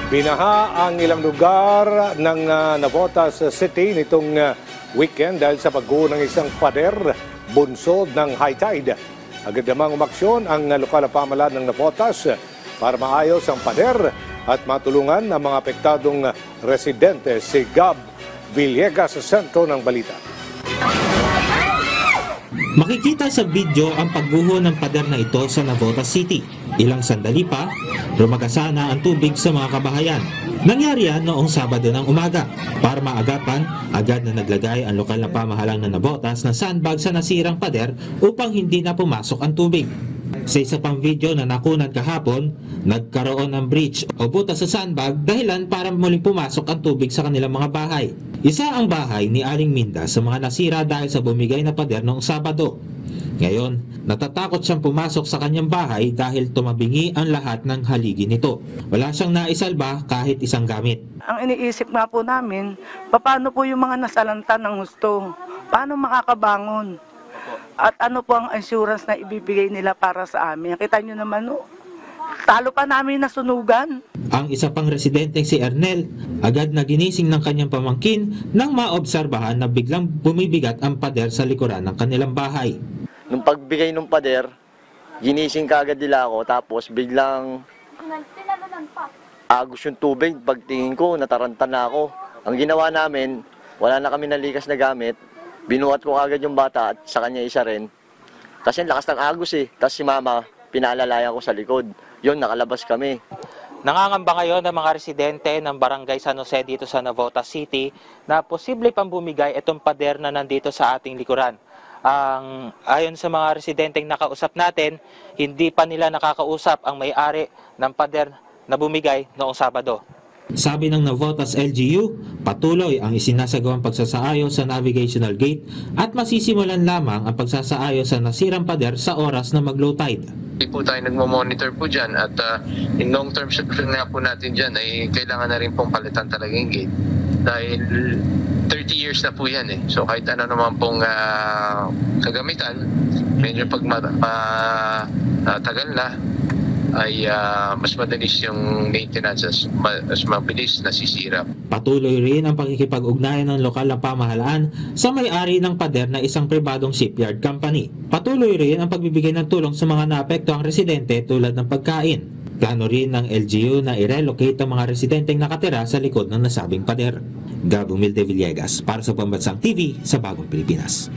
Binaha ang ilang lugar ng Navotas City nitong weekend dahil sa pagguho ng isang pader bunsod ng high tide. Agad namang umaksyon ang lokal na pamahalaan ng Navotas para maayos ang pader at matulungan ang mga apektadong residente. Si Gab Villegas sa sentro ng balita. Makikita sa video ang pagguho ng pader na ito sa Navotas City. Ilang sandali pa, rumagasa na ang tubig sa mga kabahayan. Nangyari yan noong Sabado ng umaga. Para maagapan, agad na naglagay ang lokal na pamahalaan ng Navotas na sandbag sa nasirang pader upang hindi na pumasok ang tubig. Sa isa pang video na nakunan kahapon, nagkaroon ng breach o butas sa sandbag dahilan para muling pumasok ang tubig sa kanilang mga bahay. Isa ang bahay ni Aling Minda sa mga nasira dahil sa bumigay na pader noong Sabado. Ngayon, natatakot siyang pumasok sa kanyang bahay dahil tumabingi ang lahat ng haligi nito. Wala siyang naisalba kahit isang gamit. Ang iniisip nga po namin, paano po yung mga nasalanta ng husto? Paano makakabangon? At ano po ang insurance na ibibigay nila para sa amin? Kita nyo naman, talo pa namin nasunugan. Ang isa pang residente si Ernel, agad na ginising ng kanyang pamangkin nang maobserbahan na biglang bumibigat ang pader sa likuran ng kanilang bahay. Nung pagbigay ng pader, ginising kaagad nila ako, tapos biglang agos yung tubig. Pagtingin ko, nataranta na ako. Ang ginawa namin, wala na kami nalikas na gamit. Binuhat ko agad yung bata at sa kanya isa rin. Kasi ang lakas ng agos eh. Tapos si mama, pinaalalayan ko sa likod. Yun, nakalabas kami. Nangangamba ngayon ng mga residente ng Barangay San Jose dito sa Navotas City na posible pang bumigay itong pader na nandito sa ating likuran. Ayon sa mga residenteng nakausap natin, hindi pa nila nakakausap ang may-ari ng pader na bumigay noong Sabado. Sabi ng Navotas LGU, patuloy ang isinasagawang pagsasaayos sa navigational gate at masisimulan lamang ang pagsasaayos sa nasirang pader sa oras na mag-low tide. Hindi po tayo nagmo-monitor po dyan at in long term solution nga po natin dyan ay kailangan na rin pong palitan talaga yung gate. Dahil 30 years na po yan eh. So kahit ano naman pong kagamitan, medyo pag tagal na, ay mas madalis yung maintenance, mas mabilis nasisira. Patuloy rin ang pakikipag-ugnayan ng lokal na pamahalaan sa may-ari ng pader na isang pribadong shipyard company. Patuloy rin ang pagbibigay ng tulong sa mga naapektuhang residente tulad ng pagkain. Plano rin ng LGU na i-relocate ang mga residenteng nakatira sa likod ng nasabing pader. Gab Villegas para sa Pambansang TV sa Bagong Pilipinas.